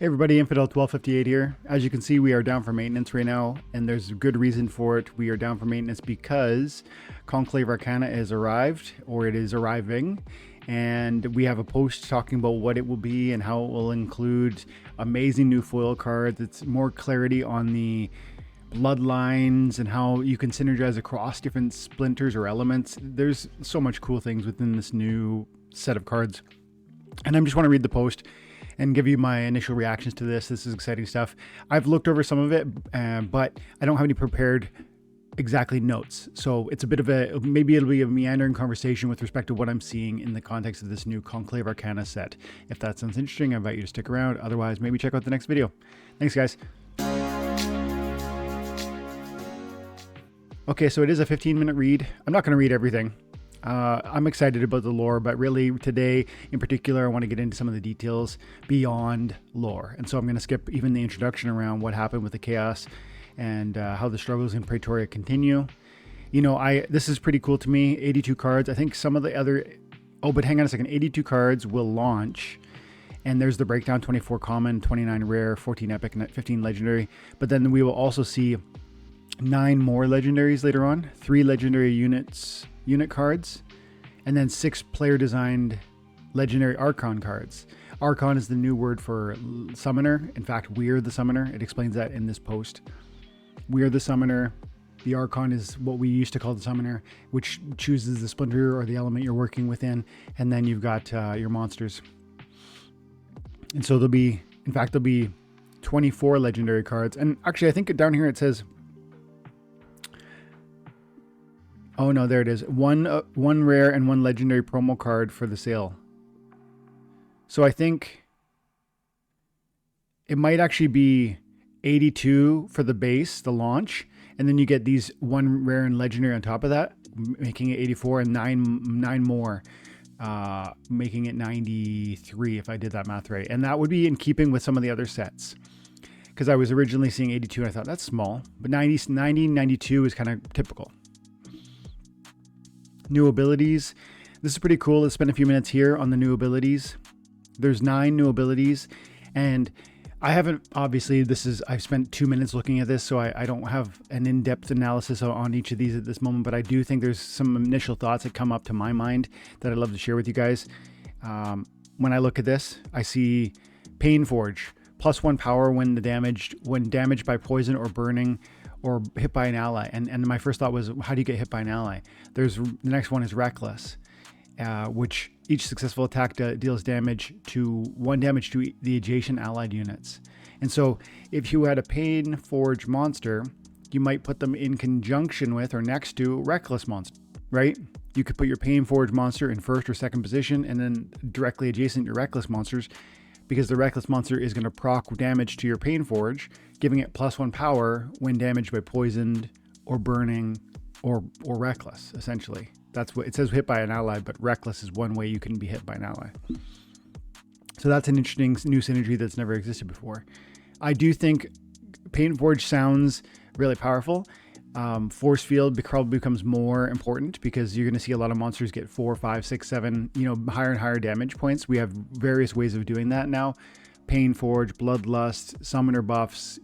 Hey everybody, Infidel 1258 here. As you can see, we are down for maintenance right now, and there's a good reason for it. We are down for maintenance because Conclave Arcana has arrived, or it is arriving, and we have a post talking about what it will be and how it will include amazing new foil cards. It's more clarity on the bloodlines and how you can synergize across different splinters or elements. There's so much cool things within this new set of cards, and I just want to read the post and give you my initial reactions to this. This is exciting stuff. I've looked over some of it, but I don't have any prepared exactly notes. So it's a bit of a, maybe it'll be a meandering conversation with respect to what I'm seeing in the context of this new Conclave Arcana set. If that sounds interesting, I invite you to stick around. Otherwise, maybe check out the next video. Thanks, guys. Okay, so it is a 15-minute read. I'm not going to read everything. I'm excited about the lore, but really today in particular, I want to get into some of the details beyond lore. And so I'm going to skip even the introduction around what happened with the chaos and how the struggles in Praetoria continue. You know, this is pretty cool to me. 82 cards. I think some of the other... Oh, but hang on a second. 82 cards will launch. And there's the breakdown: 24 common, 29 rare, 14 epic, and 15 legendary. But then we will also see 9 more legendaries later on. 3 legendary unit cards, and then 6 player designed legendary Archon cards. Archon is the new word for summoner. In fact, we're the summoner. It explains that in this post. We're the summoner. The Archon is what we used to call the summoner, which chooses the splinter or the element you're working within, and then you've got your monsters. And so there'll be 24 legendary cards. And actually, I think down here it says, oh no, there it is. One rare and 1 legendary promo card for the sale. So I think it might actually be 82 for the base, the launch, and then you get these 1 rare and legendary on top of that, making it 84, and 9 more, making it 93 if I did that math right. And that would be in keeping with some of the other sets, because I was originally seeing 82 and I thought that's small, but 90, 92 is kind of typical. New abilities. This is pretty cool. Let's spend a few minutes here on the new abilities. There's 9 new abilities, and I haven't, obviously I've spent 2 minutes looking at this, so I don't have an in-depth analysis on each of these at this moment, but I do think there's some initial thoughts that come up to my mind that I'd love to share with you guys. When I look at this, I see Pain Forge, +1 power when damaged by poison or burning, or hit by an ally. And my first thought was, how do you get hit by an ally? The next one is Reckless, which each successful attack deals 1 damage to the adjacent allied units. And so if you had a Pain Forge monster, you might put them in conjunction with or next to Reckless monster, right? You could put your Pain Forge monster in 1st or 2nd position, and then directly adjacent your Reckless monsters, because the Reckless monster is going to proc damage to your Pain Forge, giving it +1 power when damaged by poisoned or burning or Reckless, essentially. That's what it says, hit by an ally, but Reckless is one way you can be hit by an ally. So that's an interesting new synergy that's never existed before. I do think Pain Forge sounds really powerful. Force Field probably becomes more important because you're going to see a lot of monsters get 4, 5, 6, 7, higher and higher damage points. We have various ways of doing that now. Pain Forge, Bloodlust, Summoner buffs,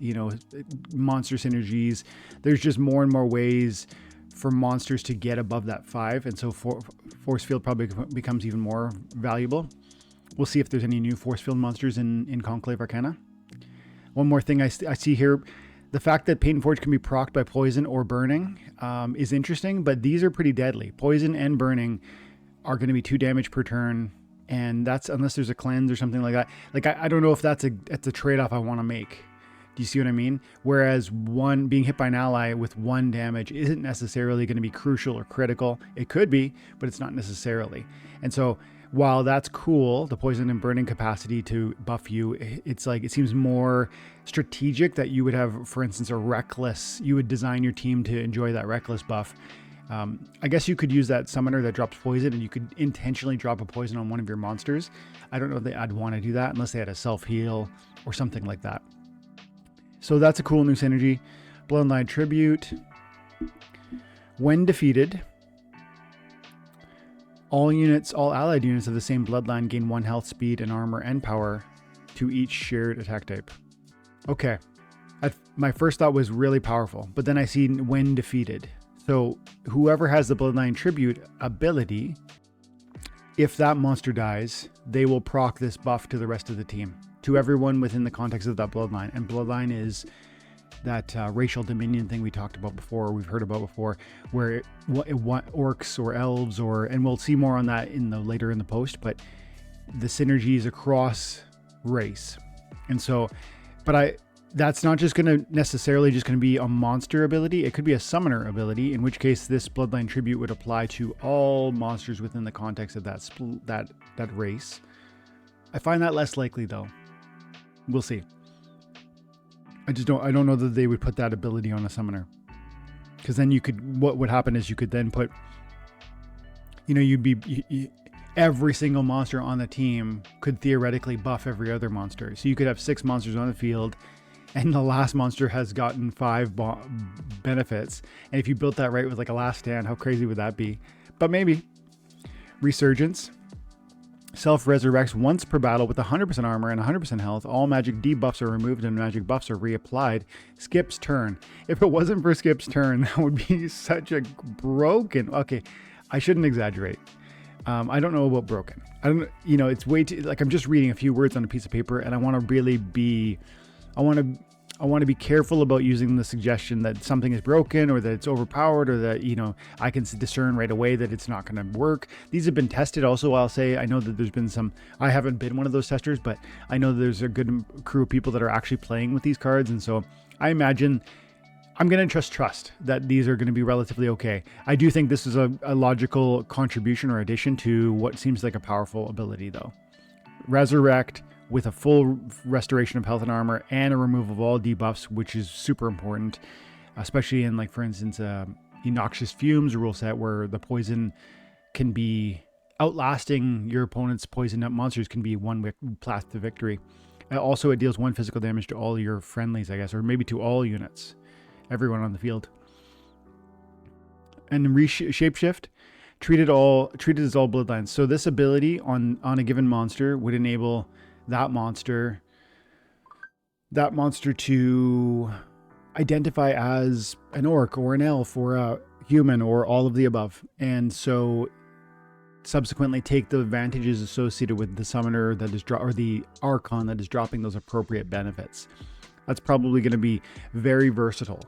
monster synergies. There's just more and more ways for monsters to get above that 5, and so Force Field probably becomes even more valuable. We'll see if there's any new Force Field monsters in Conclave Arcana. One more thing I see here. The fact that Pain Forge can be procced by poison or burning is interesting, but these are pretty deadly. Poison and burning are going to be 2 damage per turn, and that's unless there's a cleanse or something like that. Like I don't know if that's a trade-off I want to make. Do you see what I mean? Whereas being hit by an ally with 1 damage isn't necessarily going to be crucial or critical. It could be, but it's not necessarily. And so while that's cool, the poison and burning capacity to buff you, it's like, it seems more strategic that you would have, for instance, a Reckless. You would design your team to enjoy that Reckless buff. I guess you could use that summoner that drops poison, and you could intentionally drop a poison on one of your monsters. I don't know if I'd want to do that unless they had a self-heal or something like that. So that's a cool new synergy. Bloodline Tribute. When defeated, all allied units of the same bloodline gain 1 health, speed, and armor and power to each shared attack type. Okay. My first thought was really powerful, but then I see when defeated. So whoever has the Bloodline Tribute ability, if that monster dies, they will proc this buff to the rest of the team, to everyone within the context of that Bloodline. And Bloodline is that racial dominion thing we talked about before, we've heard about before, where it orcs or elves, and we'll see more on that later in the post, but the synergies across race. And so, that's not just going to necessarily just going to be a monster ability. It could be a summoner ability, in which case this Bloodline Tribute would apply to all monsters within the context of that race. I find that less likely though. We'll see. I don't know that they would put that ability on a summoner, because then what would happen is you could then put, every single monster on the team could theoretically buff every other monster. So you could have 6 monsters on the field, and the last monster has gotten 5 benefits. And if you built that right with like a last stand, how crazy would that be? But maybe. Resurgence. Self-resurrects once per battle with 100% armor and 100% health. All magic debuffs are removed and magic buffs are reapplied. Skips turn. If it wasn't for Skip's turn, that would be such a broken... Okay, I shouldn't exaggerate. I don't know about broken. I don't, it's way too... Like, I'm just reading a few words on a piece of paper, and I want to really be... I want to be careful about using the suggestion that something is broken or that it's overpowered or that, I can discern right away that it's not going to work. These have been tested also. I'll say, I know that there's been some, I haven't been one of those testers, but I know there's a good crew of people that are actually playing with these cards. And so I imagine I'm going to trust that these are going to be relatively okay. I do think this is a logical contribution or addition to what seems like a powerful ability though. Resurrect with a full restoration of health and armor and a removal of all debuffs, which is super important, especially in, like, for instance, Noxious Fumes rule set, where the poison can be outlasting your opponent's poisoned up monsters, can be one path to victory. Also, it deals 1 physical damage to all your friendlies, I guess, or maybe to all units, everyone on the field. And Shapeshift, treated as all bloodlines. So this ability on a given monster would enable that monster to identify as an orc or an elf or a human or all of the above, and so subsequently take the advantages associated with the summoner that is or the archon that is dropping those appropriate benefits. That's probably going to be very versatile.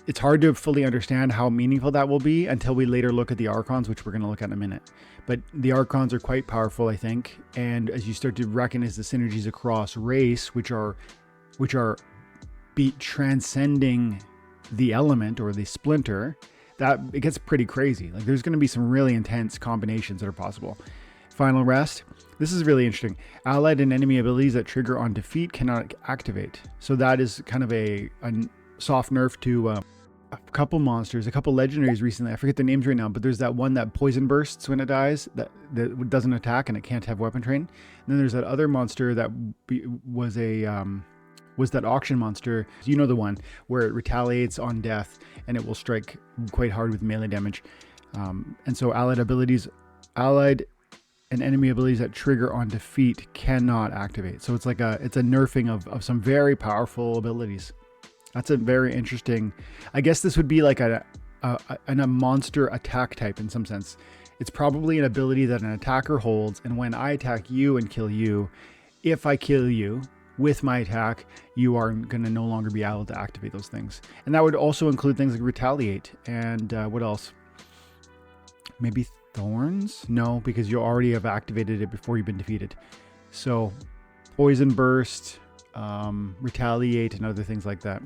It's hard to fully understand how meaningful that will be until we later look at the archons, which we're going to look at in a minute. But the archons are quite powerful, I think. And as you start to recognize the synergies across race, which are transcending the element or the splinter, that it gets pretty crazy. Like, there's going to be some really intense combinations that are possible. Final rest. This is really interesting. Allied and enemy abilities that trigger on defeat cannot activate. So that is kind of a soft nerf to a couple monsters, a couple legendaries recently. I forget their names right now, but there's that one that poison bursts when it dies, that doesn't attack and it can't have weapon train. And then there's that other monster that was that auction monster. You know, the one where it retaliates on death and it will strike quite hard with melee damage. And so allied and enemy abilities that trigger on defeat cannot activate. So it's like it's a nerfing of some very powerful abilities. That's a very interesting, I guess this would be like a monster attack type in some sense. It's probably an ability that an attacker holds, and when I attack you and kill you, if I kill you with my attack, you are going to no longer be able to activate those things. And that would also include things like retaliate and what else? Maybe thorns? No, because you already have activated it before you've been defeated. So poison burst, retaliate, and other things like that.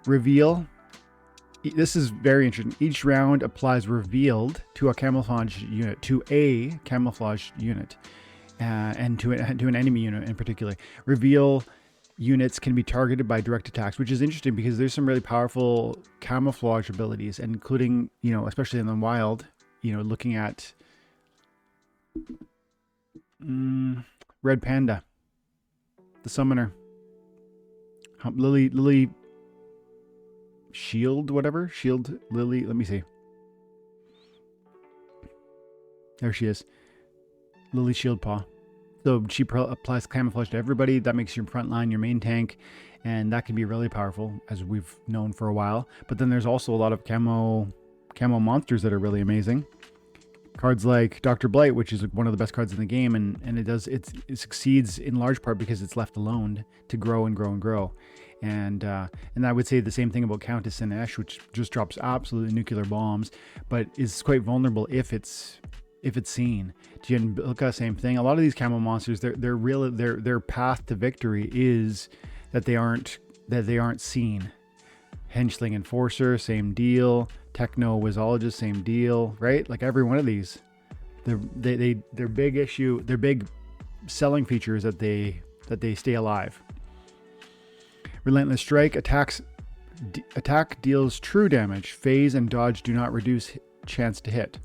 Reveal. This is very interesting. Each round applies revealed to a camouflage unit, and to an enemy unit in particular. Reveal units can be targeted by direct attacks, which is interesting because there's some really powerful camouflage abilities, including, especially in the wild, looking at Red Panda, the summoner, Lily Shield, Lily, let me see. There she is. Lily Shieldpaw. So she applies camouflage to everybody. That makes your front line your main tank, and that can be really powerful, as we've known for a while. But then there's also a lot of camo monsters that are really amazing. Cards like Dr. Blight, which is one of the best cards in the game, and it succeeds in large part because it's left alone to grow and grow and grow. And I would say the same thing about Countess Sinesh, which just drops absolutely nuclear bombs, but is quite vulnerable if it's seen. Janbilka, same thing. A lot of these camo monsters, their path to victory is that they aren't seen. Henchling Enforcer, same deal. Techno Wizologist, same deal, right? Like every one of these, their big issue, their big selling feature is that they stay alive. Relentless Strike, attack deals true damage. Phase and dodge do not reduce chance to hit.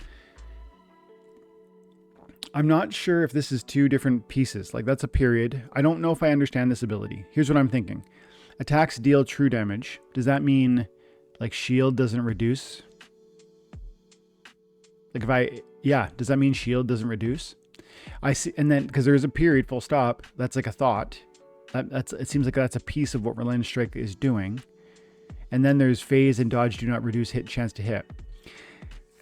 I'm not sure if this is two different pieces. Like, that's a period. I don't know if I understand this ability. Here's what I'm thinking. Attacks deal true damage. Does that mean like shield doesn't reduce? Like does that mean shield doesn't reduce? I see. And then, because there's a period, full stop, that's like a thought. It seems like that's a piece of what Relentless Strike is doing. And then there's phase and dodge do not reduce chance to hit.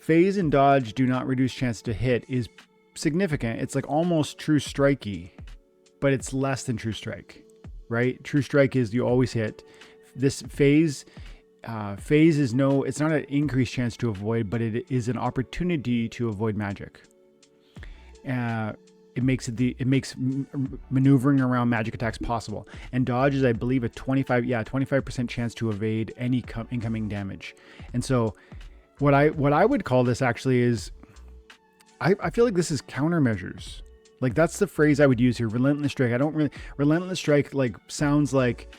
Phase and dodge do not reduce chance to hit is significant. It's like almost True Strikey, but it's less than True Strike, right? True Strike is you always hit. This phase is it's not an increased chance to avoid, but it is an opportunity to avoid magic. It makes maneuvering around magic attacks possible. And dodge is, I believe, a 25% chance to evade any incoming damage. And so what I would call this actually is, I feel like this is countermeasures. Like, that's the phrase I would use here. Relentless Strike. Relentless Strike like sounds like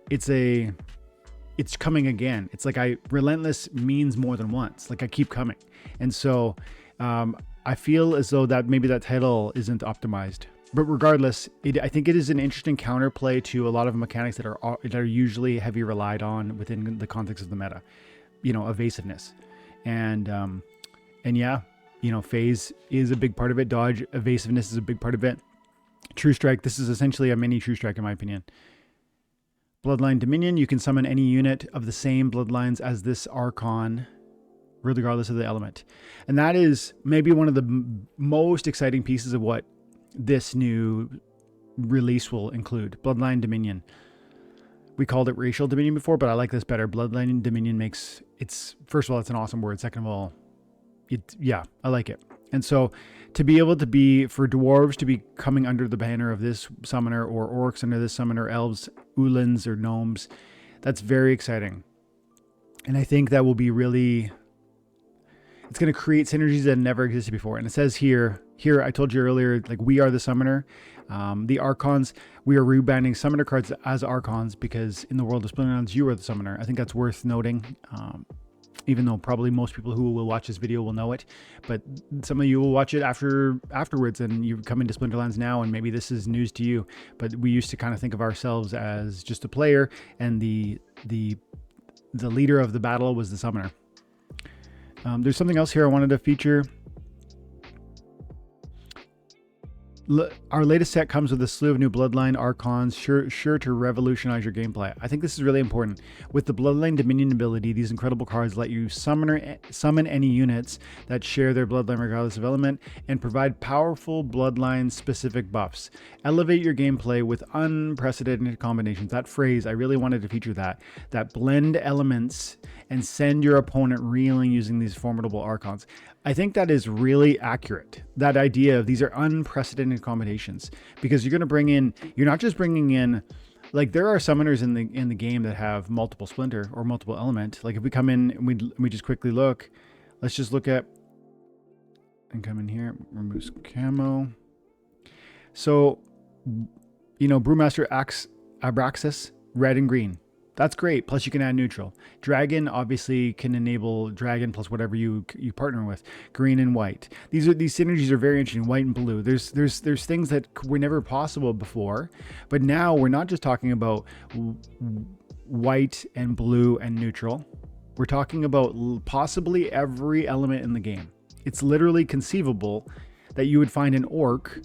it's coming again. It's like relentless means more than once. Like, I keep coming. And so I feel as though that maybe that title isn't optimized. But regardless, I think it is an interesting counterplay to a lot of mechanics that are usually heavy relied on within the context of the meta. Evasiveness. And yeah, phase is a big part of it. Dodge, evasiveness is a big part of it. True Strike, this is essentially a mini True Strike in my opinion. Bloodline Dominion, you can summon any unit of the same bloodlines as this Archon, regardless of the element. And that is maybe one of the most exciting pieces of what this new release will include. Bloodline Dominion. We called it Racial Dominion before, but I like this better. Bloodline Dominion first of all, it's an awesome word. Second of all, I like it. And so to be able to for dwarves to be coming under the banner of this summoner, or orcs under this summoner, elves, ulins, or gnomes, that's very exciting. And I think that will be it's going to create synergies that never existed before. And it says here, I told you earlier, like, we are the summoner. The Archons, we are rebranding summoner cards as Archons because in the world of Splinterlands, you are the summoner. I think that's worth noting. Even though probably most people who will watch this video will know it, but some of you will watch it afterwards, and you come into Splinterlands now, and maybe this is news to you. But we used to kind of think of ourselves as just a player, and the leader of the battle was the summoner. There's something else here I wanted to feature. Our latest set comes with a slew of new Bloodline Archons, sure to revolutionize your gameplay. I think this is really important. With the Bloodline Dominion ability, these incredible cards let you summon any units that share their Bloodline regardless of element, and provide powerful Bloodline-specific buffs. Elevate your gameplay with unprecedented combinations. That phrase, I really wanted to feature that. That blend elements and send your opponent reeling using these formidable Archons. I think that is really accurate. That idea of these are unprecedented combinations, because you're not just bringing in, like, there are summoners in the game that have multiple splinter or multiple element. Like, if we come in and we just quickly look, let's just look at, and come in here, removes camo. So, Brewmaster Abraxas, red and green. That's great. Plus you can add neutral. Dragon obviously can enable dragon plus whatever you partner with. Green and white. These synergies are very interesting. White and blue. There's things that were never possible before, but now we're not just talking about white and blue and neutral. We're talking about possibly every element in the game. It's literally conceivable that you would find an orc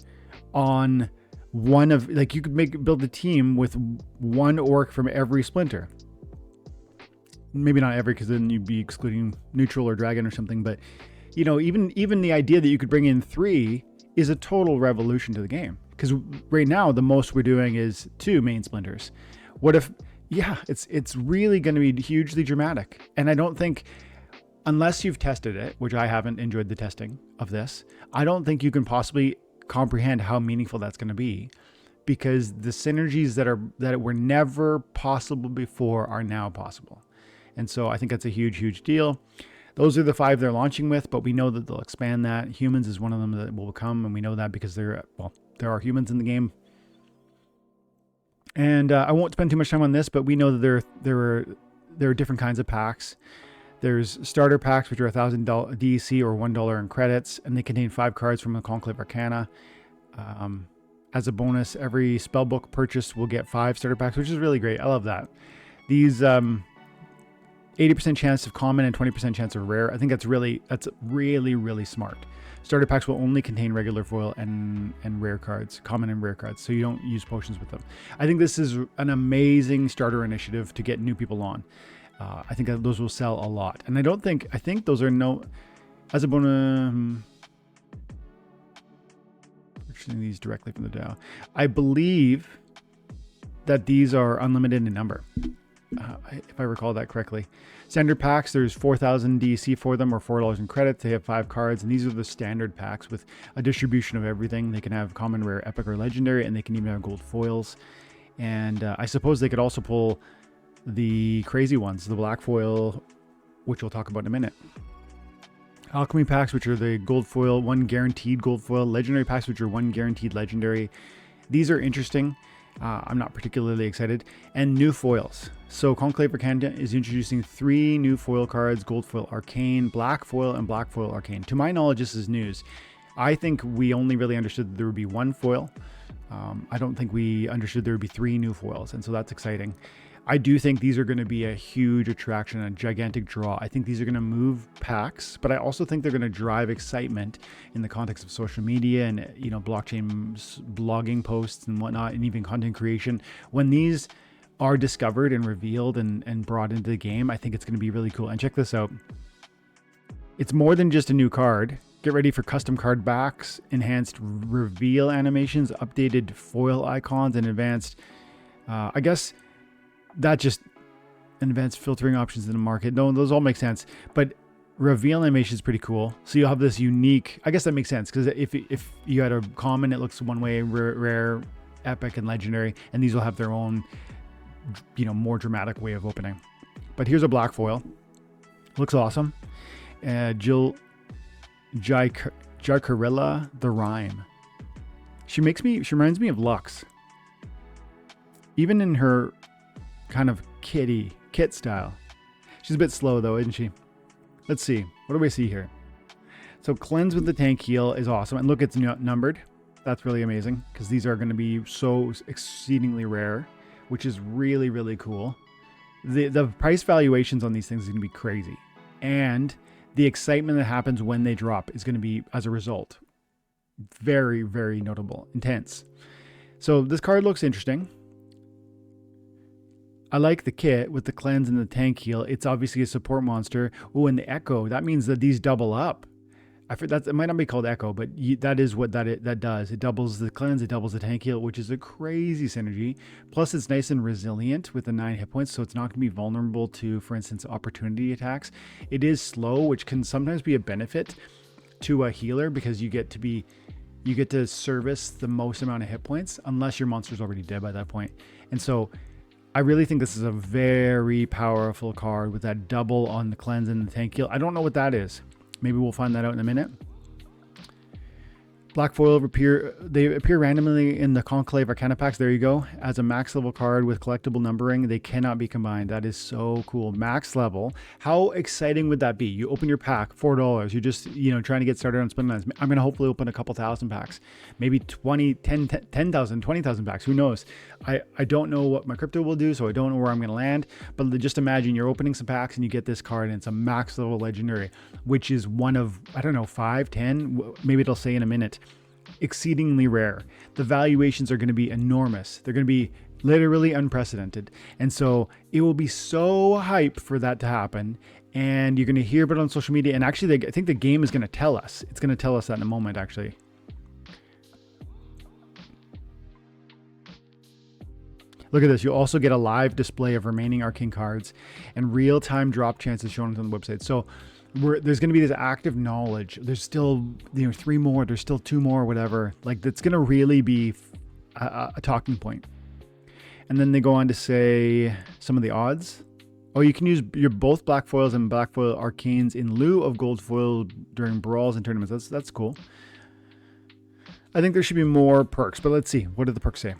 on one of, like, you could build a team with one orc from every splinter. Maybe not every, because then you'd be excluding neutral or dragon or something. But, you know, even the idea that you could bring in 3 is a total revolution to the game. Because right now, the most we're doing is 2 main splinters. What if, yeah, it's really going to be hugely dramatic. And I don't think, unless you've tested it, which I haven't enjoyed the testing of this, I don't think you can possibly comprehend how meaningful that's going to be, because the synergies that were never possible before are now possible. And so I think that's a huge deal. Those are the 5 they're launching with, but we know that they'll expand that. Humans is one of them that will come, and we know that because there are humans in the game. And I won't spend too much time on this, but we know that there are different kinds of packs. There's starter packs, which are $1,000 DC or $1 in credits, and they contain 5 cards from the Conclave Arcana. As a bonus, every spellbook purchased will get 5 starter packs, which is really great. I love that. These 80% chance of common and 20% chance of rare. I think that's really smart. Starter packs will only contain regular foil and rare cards, common and rare cards, so you don't use potions with them. I think this is an amazing starter initiative to get new people on. I think that those will sell a lot. And I think those are as a bonus, purchasing these directly from the DAO. I believe that these are unlimited in number. If I recall that correctly. Standard packs, there's 4,000 DC for them, or $4 in credits. They have 5 cards, and these are the standard packs with a distribution of everything. They can have common, rare, epic, or legendary, and they can even have gold foils. And I suppose they could also pull the crazy ones, the black foil, which we'll talk about in a minute. Alchemy packs, which are the gold foil, 1 guaranteed gold foil. Legendary packs, which are 1 guaranteed legendary. These are interesting. I'm not particularly excited. And new foils. So Conclave Arcana is introducing 3 new foil cards: Gold Foil Arcane, Black Foil, and Black Foil Arcane. To my knowledge, this is news. I think we only really understood that there would be 1 foil. I don't think we understood there would be 3 new foils, and so that's exciting. I do think these are going to be a huge attraction, a gigantic draw. I think these are going to move packs, but I also think they're going to drive excitement in the context of social media and, you know, blockchain blogging posts and whatnot, and even content creation. When these are discovered and revealed and brought into the game, I think it's going to be really cool. And check this out. It's more than just a new card. Get ready for custom card backs, enhanced reveal animations, updated foil icons, and advanced, I guess, that just advanced filtering options in the market. No, those all make sense. But reveal animation is pretty cool. So you'll have this unique, I guess that makes sense, because if you had a common, it looks one way, rare, epic, and legendary, and these will have their own, you know, more dramatic way of opening. But here's a black foil. Looks awesome. Jacarilla the Rhyme. She reminds me of Lux. Even in her kind of kit style. She's a bit slow though, isn't she? Let's see. What do we see here? So cleanse with the tank heal is awesome. And look, it's numbered. That's really amazing, because these are going to be so exceedingly rare, which is really, really cool. The price valuations on these things is going to be crazy. And the excitement that happens when they drop is going to be, as a result, very, very notable, intense. So this card looks interesting. I like the kit with the cleanse and the tank heal. It's obviously a support monster. Oh, and the echo. That means that these double up. It might not be called echo, but that is what that does. It doubles the cleanse, it doubles the tank heal, which is a crazy synergy. Plus, it's nice and resilient with the 9 hit points, so it's not going to be vulnerable to, for instance, opportunity attacks. It is slow, which can sometimes be a benefit to a healer, because you get to service the most amount of hit points, unless your monster's already dead by that point. And so I really think this is a very powerful card with that double on the cleanse and the tank heal. I don't know what that is. Maybe we'll find that out in a minute. Black foil they appear randomly in the Conclave Arcana packs. There you go. As a max level card with collectible numbering, they cannot be combined. That is so cool. Max level. How exciting would that be? You open your pack, $4. You're just, trying to get started on Splinterlands. I'm going to hopefully open a couple thousand packs, maybe 10,000, 20,000 packs. Who knows? I don't know what my crypto will do, so I don't know where I'm going to land. But just imagine you're opening some packs and you get this card, and it's a max level legendary, which is one of, 5, 10, maybe it'll say in a minute. exceedingly rare. The valuations are going to be enormous. They're going to be literally unprecedented. And so it will be so hype for that to happen. And you're going to hear about it on social media. And actually, I think the game is going to tell us. It's going to tell us that in a moment, actually. Look at this. You'll also get a live display of remaining arcane cards and real-time drop chances shown on the website. So there's going to be this active knowledge. There's still 3 more. There's still 2 more, whatever. Like, that's going to really be a talking point. And then they go on to say some of the odds. Oh, you can use your both black foils and black foil arcanes in lieu of gold foil during brawls and tournaments. That's cool. I think there should be more perks, but let's see. What did the perks say?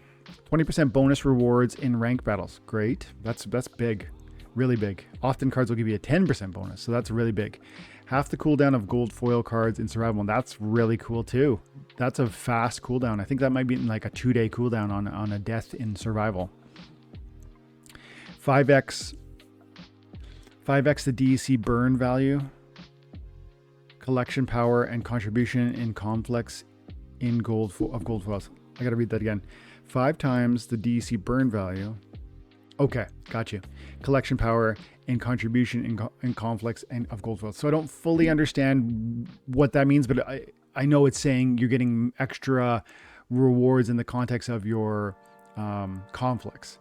20% bonus rewards in rank battles. Great. That's big. Really big. Often cards will give you a 10% bonus, so that's really big. Half the cooldown of gold foil cards in survival, and that's really cool too. That's a fast cooldown. I think that might be like a 2-day cooldown on a death in survival. 5x the DEC burn value, collection power, and contribution in conflicts in gold foils. I gotta read that again. 5 times the DEC burn value. Okay, got you. Collection power and contribution in conflicts and of gold foils. So I don't fully understand what that means, but I know it's saying you're getting extra rewards in the context of your conflicts.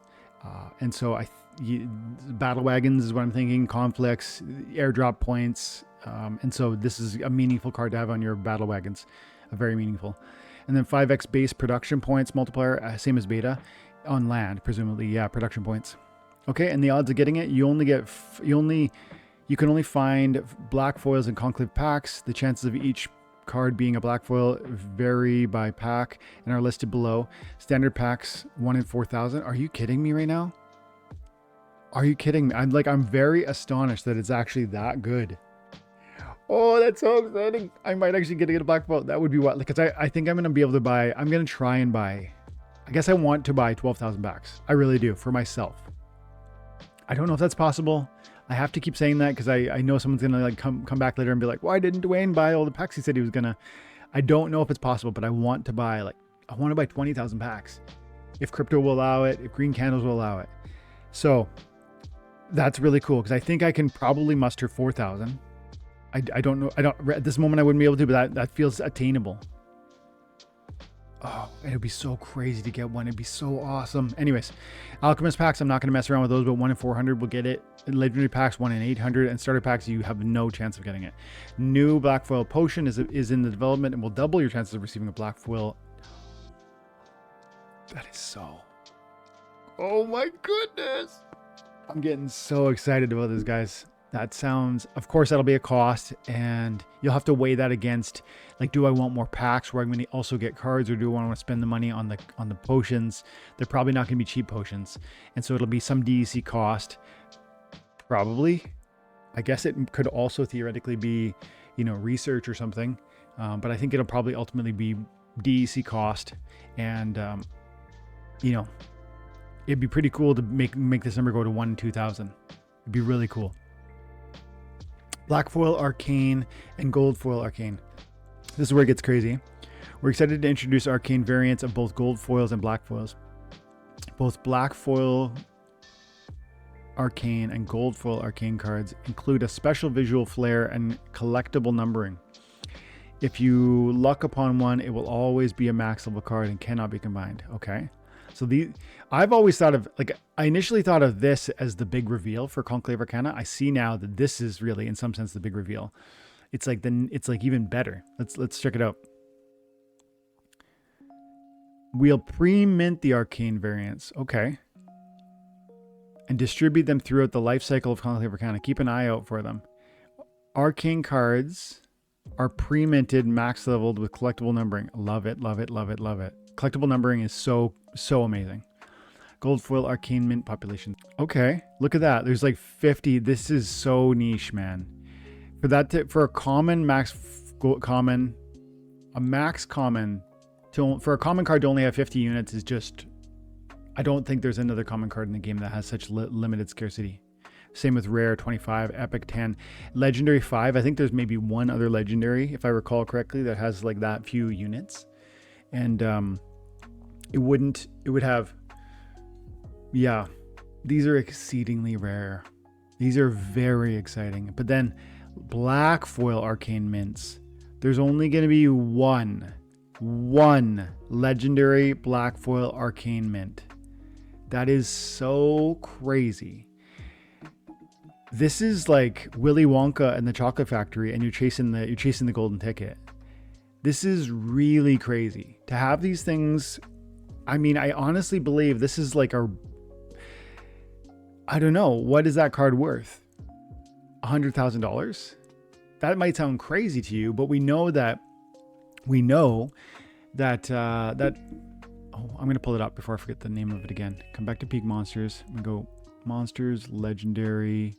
And so battle wagons is what I'm thinking, conflicts, airdrop points. And so this is a meaningful card to have on your battle wagons, very meaningful. And then 5x base production points multiplier, same as beta on land, presumably. Yeah, production points. Okay, and the odds of getting it, you can only find black foils in conclave packs. The chances of each card being a black foil vary by pack and are listed below. Standard packs 1 in 4,000. Are you kidding me right now? Are you kidding me? I'm very astonished that it's actually that good. Oh, that's so exciting. I might actually get a black foil. That would be what, because I think I'm going to be able to buy, I'm going to try and buy, I guess I want to buy 12,000 packs. I really do, for myself. I don't know if that's possible. I have to keep saying that because I know someone's going to like come back later and be like, why didn't Dwayne buy all the packs he said he was going to? I don't know if it's possible, but I want to buy 20,000 packs. If crypto will allow it, if green candles will allow it. So that's really cool because I think I can probably muster 4,000. I don't know. At this moment I wouldn't be able to, but that feels attainable. Oh, it would be so crazy to get one. It'd be so awesome. Anyways, Alchemist packs, I'm not going to mess around with those, but 1 in 400 will get it. Legendary packs, 1 in 800. And starter packs, you have no chance of getting it. New black foil potion is in the development and will double your chances of receiving a black foil. That is so... Oh my goodness. I'm getting so excited about this, guys. That sounds, of course, that'll be a cost, and you'll have to weigh that against, like, do I want more packs where I'm going to also get cards, or do I want to spend the money on the potions? They're probably not going to be cheap potions, and so it'll be some DEC cost, probably. I guess it could also theoretically be, research or something, but I think it'll probably ultimately be DEC cost, and it'd be pretty cool to make this number go to 1 in 2,000. It'd be really cool. Black foil arcane and gold foil arcane. This is where it gets crazy. We're excited to introduce arcane variants of both gold foils and black foils. Both black foil arcane and gold foil arcane cards include a special visual flair and collectible numbering. If you luck upon one, it will always be a max level card and cannot be combined. Okay. So I've always thought of, I initially thought of this as the big reveal for Conclave Arcana. I see now that this is really, in some sense, the big reveal. It's like even better. Let's check it out. We'll pre-mint the arcane variants. Okay. And distribute them throughout the life cycle of Conclave Arcana. Keep an eye out for them. Arcane cards are pre-minted, max leveled with collectible numbering. Love it, love it, love it, love it. Collectible numbering is so amazing. Gold foil arcane mint population. Okay, look at that. There's like 50. This is so niche, man. For a common for a common card to only have 50 units is just, I don't think there's another common card in the game that has such limited scarcity. Same with rare 25, epic 10, legendary 5. I think there's maybe one other legendary, if I recall correctly, that has like that few units. And it would have, yeah, these are exceedingly rare. These are very exciting. But then black foil arcane mints. There's only going to be one legendary black foil arcane mint. That is so crazy. This is like Willy Wonka and the Chocolate Factory, and you're chasing the golden ticket. This is really crazy to have these things. I mean, I honestly believe this is like I don't know, what is that card worth? $100,000? That might sound crazy to you, but we know that oh, I'm going to pull it up before I forget the name of it again. Come back to Peak Monsters. I'm going to go Monsters, Legendary,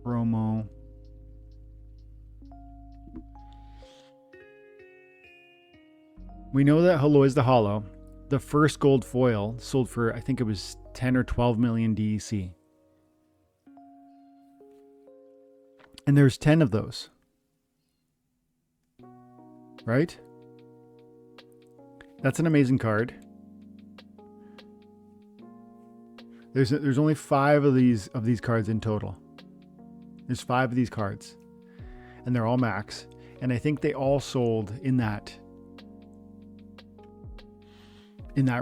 Promo. We know that Hello is the Hollow, the first gold foil, sold for, I think it was 10 or 12 million DEC. And there's 10 of those. Right? That's an amazing card. There's only 5 of these cards in total. There's 5 of these cards, and they're all max. And I think they all sold in that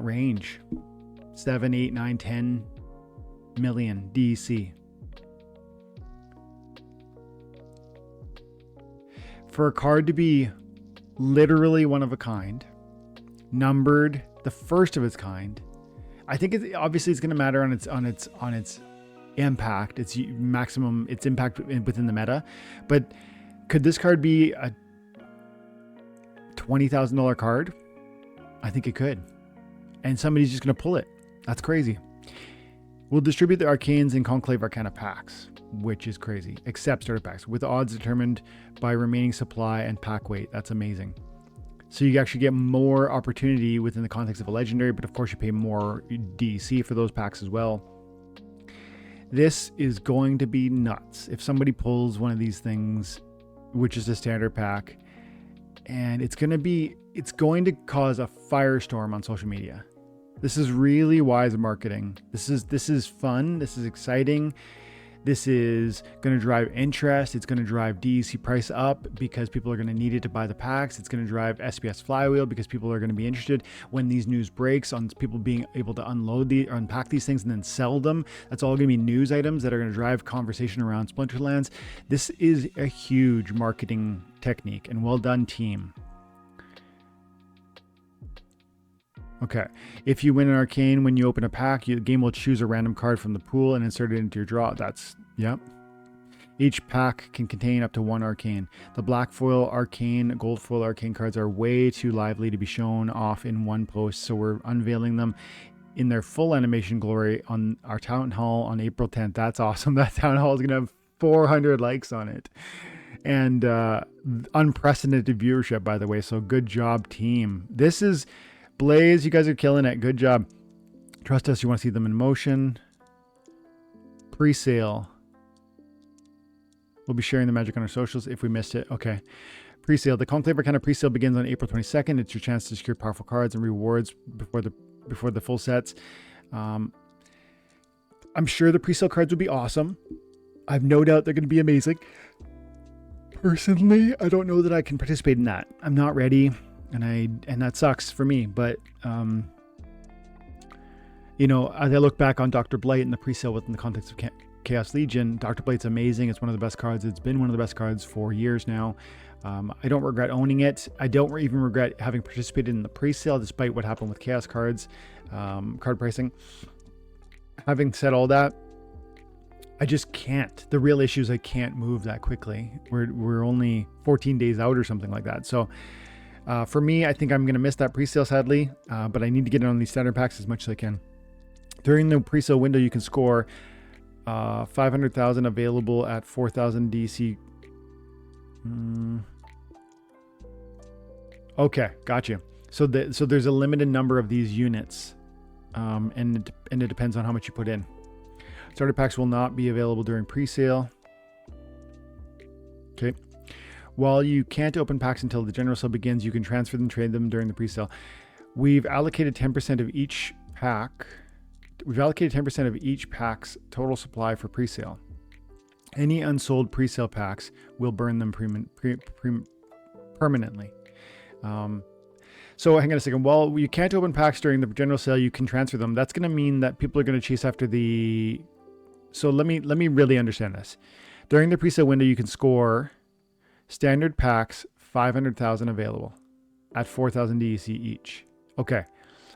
range, 7, 8, 9, 10 million DEC. For a card to be literally one of a kind, numbered, the first of its kind, I think obviously it's going to matter on its impact, its impact within the meta. But could this card be a $20,000 card? I think it could, and somebody's just going to pull it. That's crazy. We'll distribute the Arcanes in Conclave Arcana packs, which is crazy, except starter packs, with odds determined by remaining supply and pack weight. That's amazing. So you actually get more opportunity within the context of a legendary, but of course you pay more DC for those packs as well. This is going to be nuts. If somebody pulls one of these things, which is a standard pack, and it's going to cause a firestorm on social media. This is really wise marketing. This is fun. This is exciting. This is going to drive interest. It's going to drive DEC price up because people are going to need it to buy the packs. It's going to drive SPS flywheel because people are going to be interested when these news breaks on people being able to unpack these things and then sell them. That's all going to be news items that are going to drive conversation around Splinterlands. This is a huge marketing technique, and well done, team. Okay, if you win an arcane when you open a pack, the game will choose a random card from the pool and insert it into your draw. Yep. Each pack can contain up to 1 arcane. The black foil arcane, gold foil arcane cards are way too lively to be shown off in one post, so we're unveiling them in their full animation glory on our town hall on April 10th. That's awesome. That town hall is going to have 400 likes on it. And unprecedented viewership, by the way, so good job, team. This is... Blaze, you guys are killing it. Good job. Trust us, you want to see them in motion. Pre-sale. We'll be sharing the magic on our socials if we missed it. Okay. Pre-sale. The Conclave Arcana pre-sale begins on April 22nd. It's your chance to secure powerful cards and rewards before the full sets. I'm sure the pre-sale cards will be awesome. I have no doubt they're going to be amazing. Personally, I don't know that I can participate in that. I'm not ready. And that sucks for me, but as I look back on Dr. Blight and the pre-sale within the context of Chaos Legion, Dr. Blight's amazing. It's one of the best cards. It's been one of the best cards for years now. I don't regret owning it. I don't even regret having participated in the pre-sale, despite what happened with Chaos cards, card pricing. Having said all that, I just can't. The real issue is I can't move that quickly. We're only 14 days out or something like that. So. For me, I think I'm going to miss that pre-sale, sadly, but I need to get it on these standard packs as much as I can. During the pre-sale window, you can score 500,000 available at 4,000 DC. Okay, gotcha. So there's a limited number of these units, and it depends on how much you put in. Starter packs will not be available during pre-sale. Okay. While you can't open packs until the general sale begins, you can transfer them, trade them during the pre-sale. We've allocated 10% of each pack. We've allocated 10% of each pack's total supply for pre-sale. Any unsold pre-sale packs will burn them permanently. So hang on a second. Well, you can't open packs during the general sale. You can transfer them. That's going to mean that people are going to chase after the... So let me really understand this. During the pre-sale window, you can score standard packs, 500,000 available at 4,000 DEC each. Okay.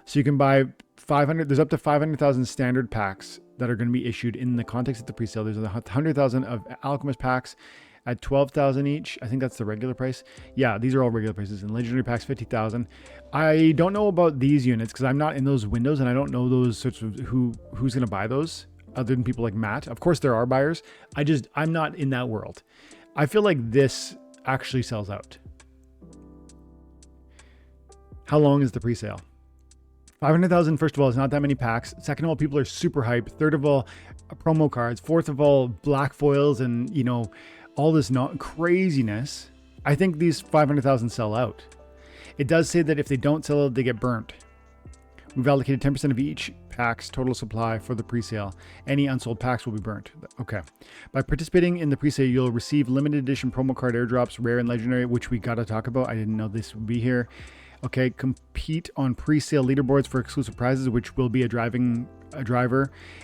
So you can buy 500. There's up to 500,000 standard packs that are going to be issued in the context of the pre-sale. There's 100,000 of Alchemist packs at 12,000 each. I think that's the regular price. Yeah, these are all regular prices. And legendary packs, 50,000. I don't know about these units because I'm not in those windows and I don't know those sorts of who's going to buy those other than people like Matt. Of course there are buyers. I'm not in that world. I feel like this actually sells out. How long is the pre-sale? 500,000, first of all, is not that many packs. Second of all, people are super hyped. Third of all, promo cards. Fourth of all, black foils and, you know, all this craziness. I think these 500,000 sell out. It does say that if they don't sell out, they get burnt. We've allocated 10% of each pack's total supply for the pre-sale. Any unsold packs will be burnt. Okay. By participating in the pre-sale, you'll receive limited edition promo card airdrops, rare and legendary, which we got to talk about. I didn't know this would be here. Okay, compete on pre-sale leaderboards for exclusive prizes, which will be a driver,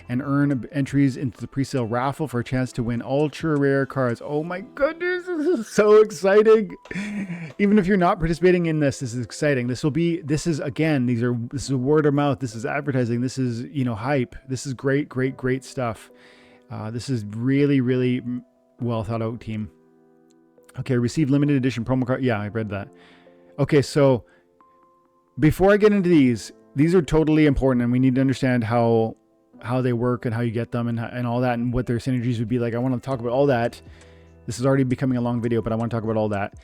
and earn entries into the pre-sale raffle for a chance to win ultra rare cards. Oh my goodness, this is so exciting. Even if you're not participating in this is exciting. This is word of mouth. This is advertising. This is, hype. This is great stuff. This is really, really well thought out, team. Okay, receive limited edition promo card. Yeah, I read that. Okay, so before I get into these are totally important, and we need to understand how they work and how you get them and all that and what their synergies would be like. I want to talk about all that. This is already becoming a long video, but I want to talk about all that.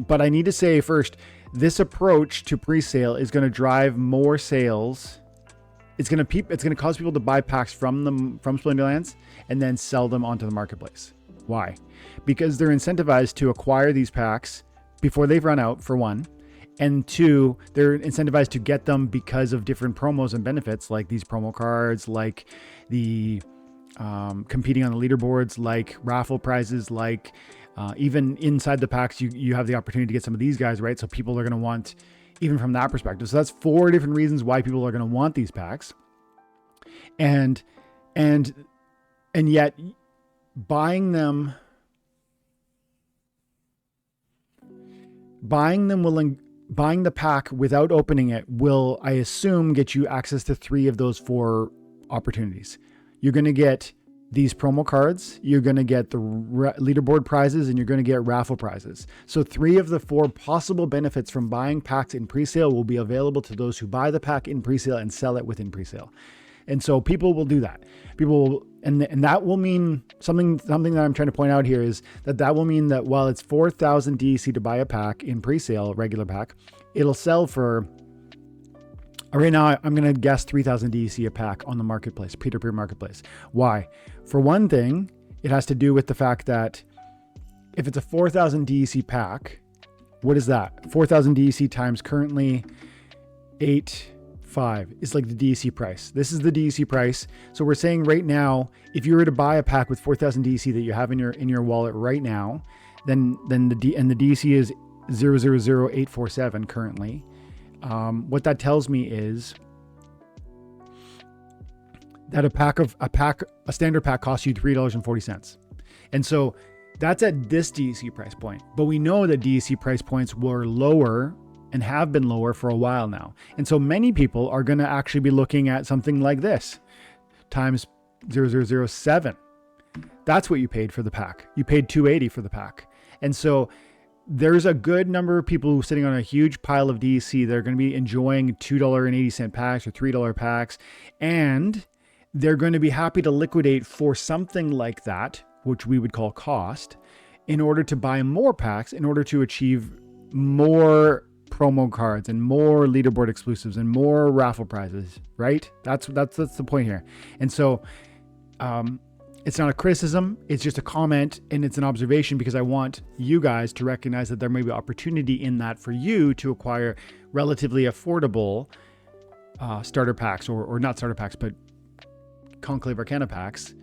But I need to say first, this approach to pre-sale is going to drive more sales. It's going to cause people to buy packs from Splinterlands and then sell them onto the marketplace. Why? Because they're incentivized to acquire these packs before they've run out, for one. And two, they're incentivized to get them because of different promos and benefits, like these promo cards, like the competing on the leaderboards, like raffle prizes, like even inside the packs, you have the opportunity to get some of these guys, right? So people are going to want, even from that perspective. So that's 4 different reasons why people are going to want these packs. And yet buying the pack without opening it will, I assume, get you access to 3 of those 4 opportunities. You're going to get these promo cards, you're going to get the leaderboard prizes, and you're going to get raffle prizes. So 3 of the 4 possible benefits from buying packs in presale will be available to those who buy the pack in presale and sell it within presale. And so people will do that. People will, and that will mean something that I'm trying to point out here is that will mean that while it's 4,000 DEC to buy a pack in presale, regular pack, it'll sell for, right now I'm going to guess 3,000 DEC a pack on the marketplace, peer-to-peer marketplace. Why? For one thing, it has to do with the fact that if it's a 4,000 DEC pack, what is that? 4,000 DEC times currently 8.5 is like the DEC price. This is the DEC price. So we're saying right now, if you were to buy a pack with 4,000 DEC that you have in your wallet right now, then the DEC is 000847 currently. What that tells me is that a standard pack costs you $3.40. And so that's at this DEC price point. But we know that DEC price points were lower and have been lower for a while now. And so many people are going to actually be looking at something like this times 0007. That's what you paid for the pack. You paid $280 for the pack. And so there's a good number of people who are sitting on a huge pile of DEC that are going to be enjoying $2.80 packs or $3 packs. And they're going to be happy to liquidate for something like that, which we would call cost, in order to buy more packs, in order to achieve more promo cards and more leaderboard exclusives and more raffle prizes, right? That's the point here. And so It's not a criticism. It's just a comment, and it's an observation because I want you guys to recognize that there may be opportunity in that for you to acquire relatively affordable starter packs, or not starter packs, but Conclave Arcana packs.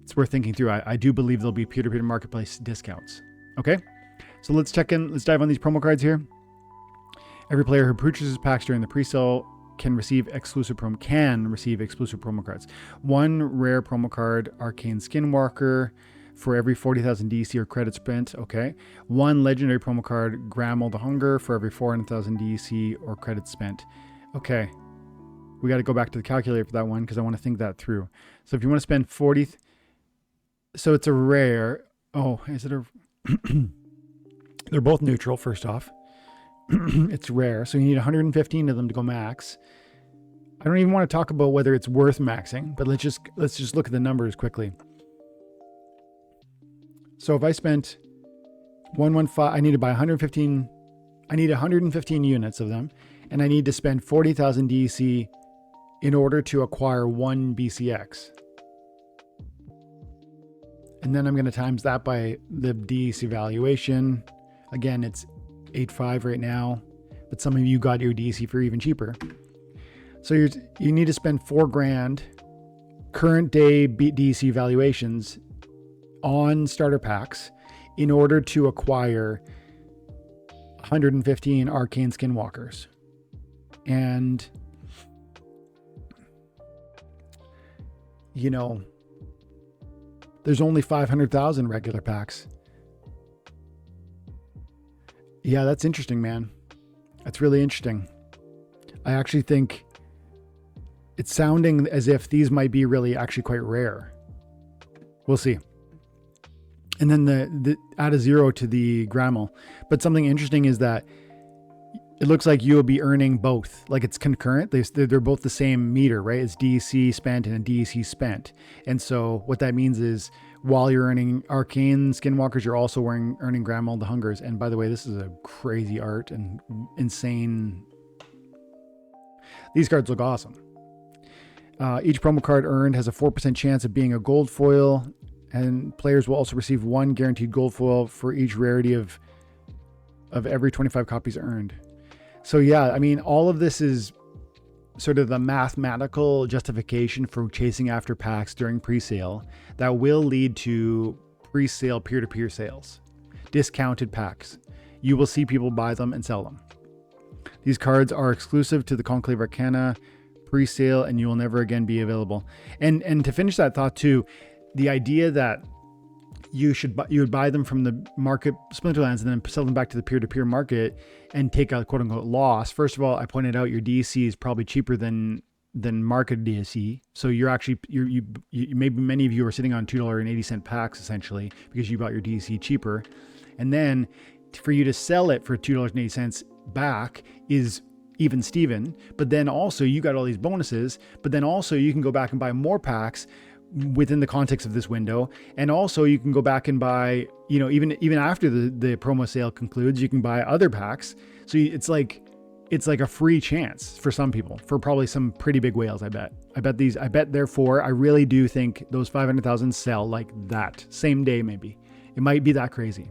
It's worth thinking through. I do believe there'll be peer-to-peer marketplace discounts. Okay, so let's dive on these promo cards here. Every player who purchases packs during the pre-sale can receive exclusive promo cards. One rare promo card, Arcane Skinwalker, for every 40,000 DC or credit spent. Okay. One legendary promo card, Grammel the Hunger, for every 400,000 DC or credit spent. Okay. We got to go back to the calculator for that one because I want to think that through. So if you want to spend 40, so it's a rare. Oh, is it a? They're both neutral. First off. It's rare, so you need 115 of them to go max. I don't even want to talk about whether it's worth maxing, but let's just look at the numbers quickly. So if I spent 115, I need to buy 115. I need 115 units of them, and I need to spend 40,000 DC in order to acquire one BCX. And then I'm going to times that by the DC valuation. Again, it's 8.5 right now, but some of you got your DC for even cheaper. So you need to spend $4,000 current day DC valuations on starter packs in order to acquire 115 Arcane Skinwalkers. And there's only 500,000 regular packs. Yeah, that's interesting, man. That's really interesting. I actually think it's sounding as if these might be really actually quite rare. We'll see. And then the add a 0 to the Grammel. But something interesting is that it looks like you'll be earning both. Like it's concurrent. They're both the same meter, right? It's DC spent and a DC spent. And so what that means is while you're earning Arcane Skinwalkers, you're also earning Grammel the Hungers. And by the way, this is a crazy art and insane. These cards look awesome. Each promo card earned has a 4% chance of being a gold foil, and players will also receive one guaranteed gold foil for each rarity of every 25 copies earned. So yeah, I mean, all of this is sort of the mathematical justification for chasing after packs during pre-sale that will lead to pre-sale peer-to-peer sales, discounted packs. You will see people buy them and sell them. These cards are exclusive to the Conclave Arcana pre-sale, and you will never again be available. And to finish that thought too, the idea that you would buy them from the market Splinterlands and then sell them back to the peer-to-peer market and take a quote-unquote loss. First of all, I pointed out your DC is probably cheaper than market DC. So you're actually, you maybe many of you are sitting on $2.80 packs essentially because you bought your DC cheaper. And then for you to sell it for $2.80 back is even Steven. But then also you got all these bonuses, but then also you can go back and buy more packs within the context of this window. And also you can go back and buy, even after the promo sale concludes, you can buy other packs. So it's like a free chance for some people, for probably some pretty big whales. I bet therefore, I really do think those 500,000 sell like that same day. Maybe it might be that crazy.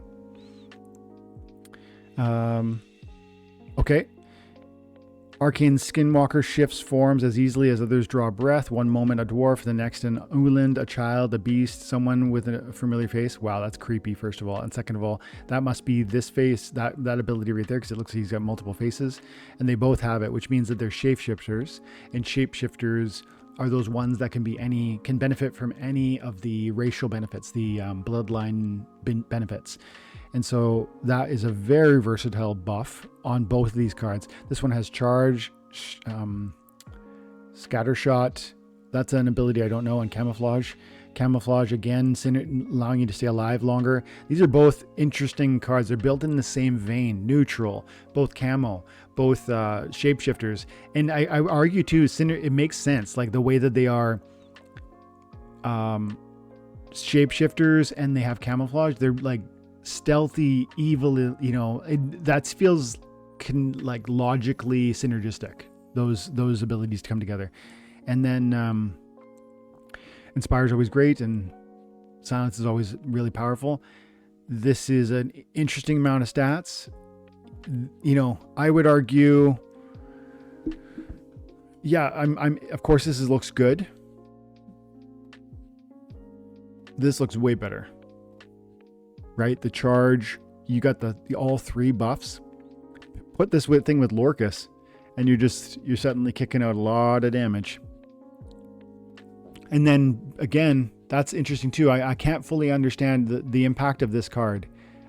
Okay. Arcane Skinwalker shifts forms as easily as others draw breath. One moment a dwarf, the next an Uland, a child, a beast, someone with a familiar face. Wow, that's creepy, first of all. And second of all, that must be this face, that ability right there, because it looks like he's got multiple faces. And they both have it, which means that they're shapeshifters. And shapeshifters are those ones that can benefit from any of the racial benefits, the bloodline benefits. And so that is a very versatile buff on both of these cards. This one has charge, scattershot. That's an ability I don't know. And camouflage. Camouflage again, allowing you to stay alive longer. These are both interesting cards. They're built in the same vein. Neutral, both camo, both shapeshifters. And I argue too, it makes sense. Like the way that they are shapeshifters and they have camouflage. They're like stealthy, evil, that feels like logically synergistic, those abilities to come together. And then Inspire is always great, and silence is always really powerful. This is an interesting amount of stats. You know, I would argue, yeah, I'm of course this looks good. This looks way better, right? The charge, you got the all 3 buffs. Put this thing with Lorcus, and you're suddenly kicking out a lot of damage. And then again, that's interesting too. I can't fully understand the impact of this card,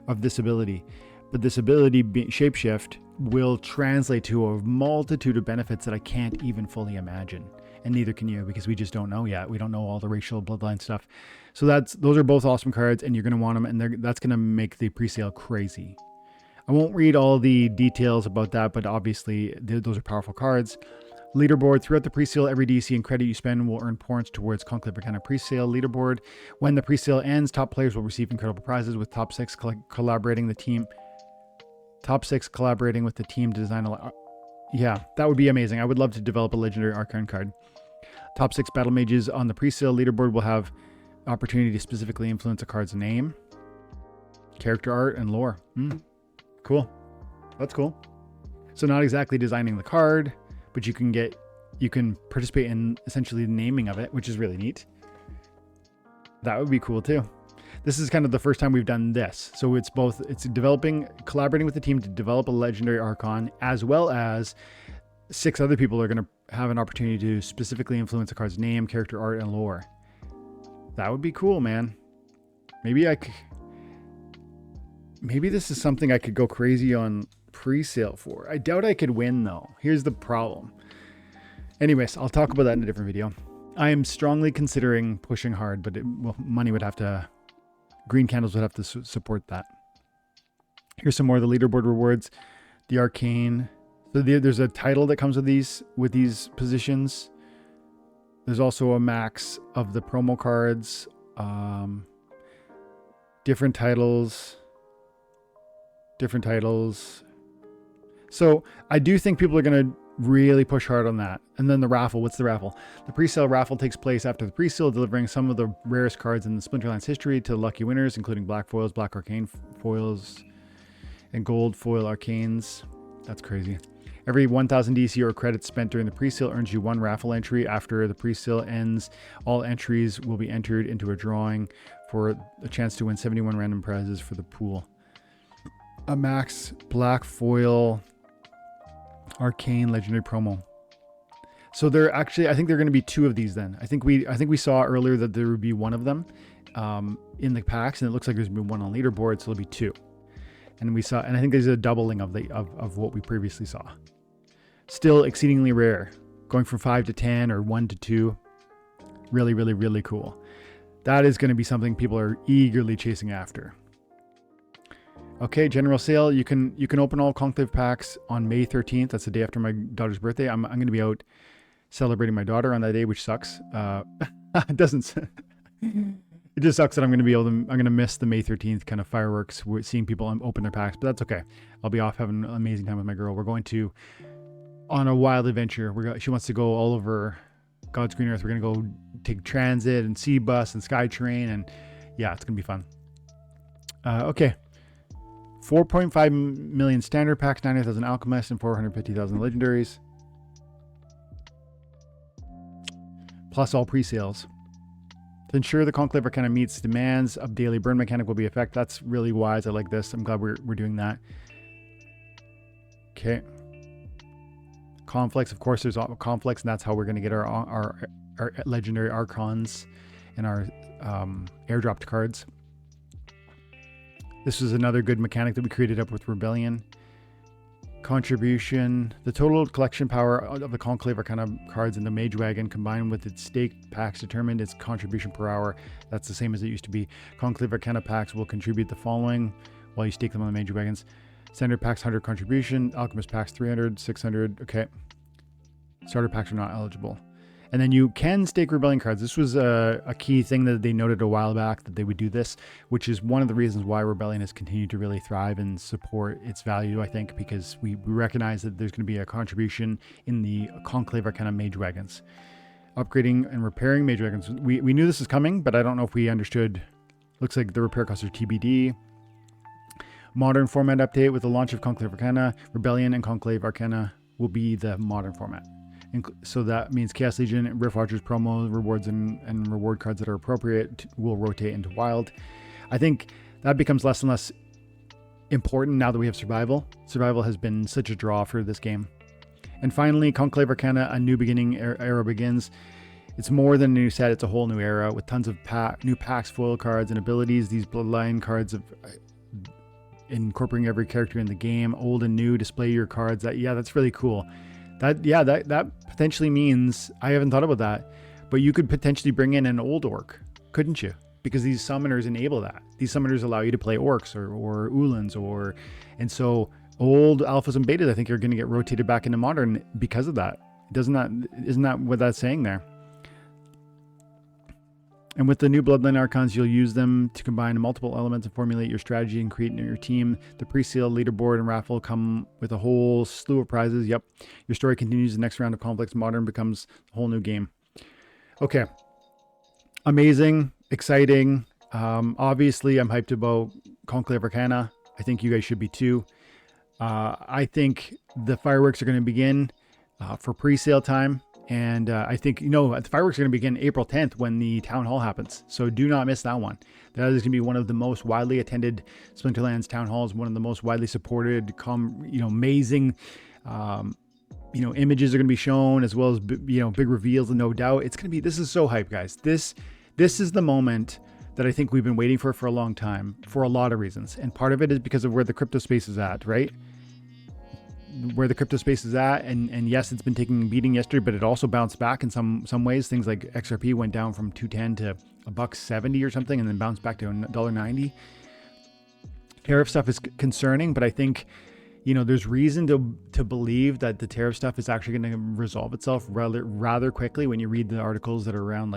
of this ability, but this ability, Shapeshift, will translate to a multitude of benefits that I can't even fully imagine, and neither can you, because we just don't know yet. We don't know all the racial bloodline stuff. So those are both awesome cards, and you're going to want them, and that's going to make the pre-sale crazy. I won't read all the details about that, but obviously those are powerful cards. Leaderboard. Throughout the presale, every DC and credit you spend will earn points towards Conclave Arcana presale leaderboard. When the presale ends, top players will receive incredible prizes, with top 6 collaborating with the team to design a... Yeah, that would be amazing. I would love to develop a legendary Arcane card. Top 6 battle mages on the presale leaderboard will have opportunity to specifically influence a card's name, character art, and lore. Cool. That's cool. So not exactly designing the card, but you can participate in essentially the naming of it, which is really neat. That would be cool too. This is kind of the first time we've done this. So it's collaborating with the team to develop a legendary Archon, as well as 6 other people are going to have an opportunity to specifically influence a card's name, character art, and lore. That would be cool, man. Maybe this is something I could go crazy on pre-sale for. I doubt I could win though. Here's the problem. Anyways, I'll talk about that in a different video. I am strongly considering pushing hard, but money would have to, green candles would have to support that. Here's some more of the leaderboard rewards. The Arcane. So there's a title that comes with these positions. There's also a max of the promo cards. Different titles. So I do think people are going to really push hard on that. And then the raffle. What's the raffle? The pre-sale raffle takes place after the pre-sale, delivering some of the rarest cards in the Splinterlands history to lucky winners, including black foils, black arcane foils, and gold foil arcanes. That's crazy. Every 1,000 DC or credits spent during the pre-sale earns you 1 raffle entry. After the pre-sale ends, all entries will be entered into a drawing for a chance to win 71 random prizes for the pool. A max black foil arcane legendary promo. So there actually, I think there are going to be 2 of these then. I think we saw earlier that there would be 1 of them in the packs, and it looks like there's been 1 on leaderboard, so there'll be 2. And I think there's a doubling of what we previously saw. Still exceedingly rare, going from 5 to 10 or 1 to 2. Really, really, really cool. That is going to be something people are eagerly chasing after. Okay, general sale. You can open all Conclave packs on May 13th. That's the day after my daughter's birthday. I'm going to be out celebrating my daughter on that day, which sucks. It doesn't. It just sucks that I'm going to miss the May 13th kind of fireworks, seeing people open their packs, but that's okay. I'll be off having an amazing time with my girl. We're going on a wild adventure. She wants to go all over God's green earth. We're going to go take transit and sea bus and sky train, and yeah, it's going to be fun. Okay. 4.5 million standard packs, 90,000 alchemists, and 450,000 legendaries. Plus all pre-sales. To ensure the Conclave Arcana meets demands, a daily burn mechanic will be effect. That's really wise. I like this. I'm glad we're doing that. Okay. Conflicts. Of course, there's conflicts, and that's how we're going to get our legendary Archons and our airdropped cards. This was another good mechanic that we created up with Rebellion. Contribution. The total collection power of the Conclave Arcana cards in the Mage Wagon combined with its staked packs determined its contribution per hour. That's the same as it used to be. Conclave Arcana packs will contribute the following while you stake them on the Mage Wagons. Standard packs 100 contribution. Alchemist packs 300, 600. Okay. Starter packs are not eligible. And then you can stake Rebellion cards. This was a key thing that they noted a while back, that they would do this, which is one of the reasons why Rebellion has continued to really thrive and support its value, I think, because we recognize that there's going to be a contribution in the Conclave Arcana Mage Wagons. upgrading and repairing major icons. We knew this was coming, but I don't know if we understood. Looks like the repair costs are TBD. Modern format update with the launch of Conclave Arcana. Rebellion and Conclave Arcana will be the modern format. And so that means Chaos Legion, Rift Watchers promo, rewards and reward cards that are appropriate will rotate into Wild. I think that becomes less and less important now that we have Survival. Survival has been such a draw for this game. And finally, Conclave Arcana, a new beginning era begins. It's more than a new set, it's a whole new era with tons of new packs, foil cards, and abilities. These Bloodline cards of incorporating every character in the game, old and new, display your cards. That's really cool. That potentially means, I haven't thought about that, but you could potentially bring in an old orc, couldn't you? Because these summoners enable that. These summoners allow you to play orcs or Ulans and so old alphas and betas I think are going to get rotated back into modern because of that. Isn't that what that's saying there? And with the new Bloodline Archons, you'll use them to combine multiple elements and formulate your strategy and create your team. The pre-sale leaderboard and raffle come with a whole slew of prizes. Yep. Your story continues the next round of conflicts. Modern becomes a whole new game. Okay. Amazing. Exciting. Obviously, I'm hyped about Conclave Arcana. I think you guys should be too. I think the fireworks are going to begin for pre-sale time. And I think, the fireworks are going to begin April 10th when the town hall happens. So do not miss that one. That is going to be one of the most widely attended Splinterlands town halls, one of the most widely supported, amazing, images are going to be shown, as well as, big reveals. And no doubt this is so hype, guys. This is the moment that I think we've been waiting for a long time for a lot of reasons. And part of it is because of where the crypto space is at, right? Where the crypto space is at, and yes, it's been taking a beating yesterday, but it also bounced back in some ways. Things like XRP went down from 210 to $1.70 or something, and then bounced back to $1.90. Tariff stuff is concerning, but I think there's reason to believe that the tariff stuff is actually going to resolve itself rather quickly when you read the articles that are around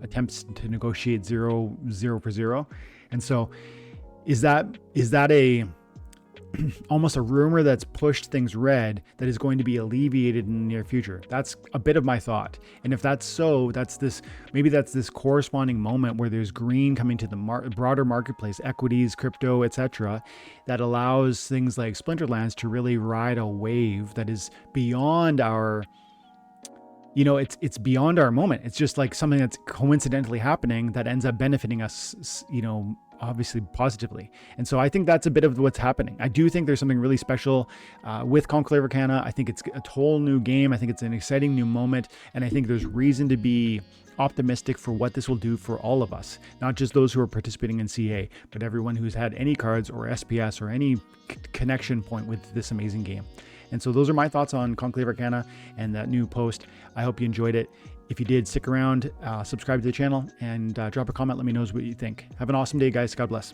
attempts to negotiate zero for zero. And so is that a almost a rumor that's pushed things red that is going to be alleviated in the near future? That's a bit of my thought. And if that's so, that's this corresponding moment where there's green coming to the broader marketplace, equities, crypto, etc., that allows things like Splinterlands to really ride a wave that is beyond our, it's beyond our moment. It's just like something that's coincidentally happening that ends up benefiting us, obviously positively. And so I think that's a bit of what's happening. I do think there's something really special with Conclave Arcana. I think it's a whole new game. I think it's an exciting new moment. And I think there's reason to be optimistic for what this will do for all of us, not just those who are participating in CA, but everyone who's had any cards or SPS or any connection point with this amazing game. And so those are my thoughts on Conclave Arcana and that new post. I hope you enjoyed it. If you did, stick around, subscribe to the channel, and drop a comment. Let me know what you think. Have an awesome day, guys. God bless.